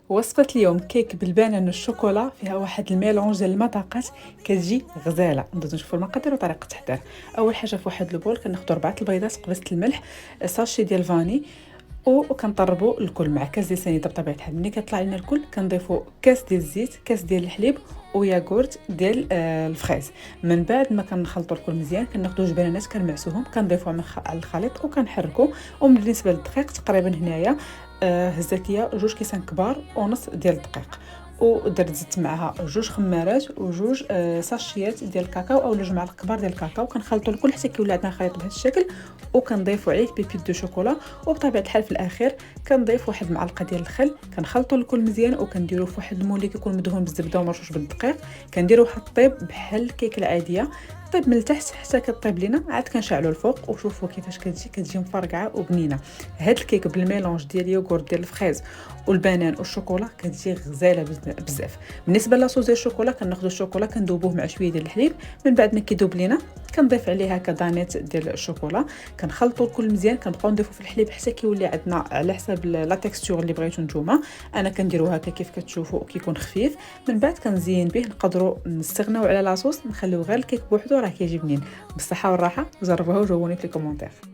وصفة اليوم كيك بالبنان والشوكولا، فيها واحد الميلونج ديال المذاقات كتجي غزاله. ندوزو نشوفوا المقادير وطريقه التحضير. اول حاجه في واحد البول كناخذوا 4 البيضات، قبصه الملح، ساشي ديال فاني، وكنطربوا الكل مع كاس ديال سنيده. بطبيعه الحال ملي كيطلع لنا الكل كنضيفوا كاس ديال الزيت، كاس ديال الحليب، وياغورت ديال الفخيز. من بعد ما كنخلطوا الكل مزيان كناخذوا جوج بنانات كنمعسوهم كنضيفوهم على الخليط وكنحركوا. وبالنسبه للدقيق تقريبا هنايا هزات ليا 2 كيسان كبار ونص ديال الدقيق، ودرت زدت معها 2 خمارات وجوج ساشيات ديال الكاكاو او 2 معالق كبار ديال الكاكاو. كنخلطوا الكل حتى كيولي عندنا خليط بهذا الشكل، وكنضيفوا عليه بيبيت دو شوكولا. وبطبيعه الحال في الاخير كنضيف واحد المعلقه ديال الخل. كنخلطوا الكل مزيان وكنديروه في واحد المول اللي كيكون مدهون بالزبده ومرشوش بالدقيق. كنديروه واحد الطيب بحال الكيك العاديه، طيب من التحت حتى كطيب لينا، عاد كنشعلوا الفوق وشوفوا كيفاش كتجي مفرقعه وبنينه. هاد الكيك بالميلونج ديال اليوغورت ديال الفريز والبنان والشوكولا كتجي غزاله بزاف. بالنسبه لاصوص ديال الشوكولا كناخذوا الشوكولا كندوبوه مع شويه ديال الحليب. من بعد ما كيذوب لينا كنضيف عليه هكا دانيت ديال الشوكولا، كنخلطوا الكل مزيان. كنبقاو نضيفوا في الحليب حتى كيولي عندنا على حساب لا تيكستور اللي بغيتو نتوما. انا كنديرو هكا كيف كتشوفوا وكيكون خفيف. من بعد كنزين به. نقدروا نستغناو على لاصوص نخليو غير الكيك بوحدو، راه كيجي بنين. بالصحه والراحه، جربوها وجاوبوني في الكومونتير.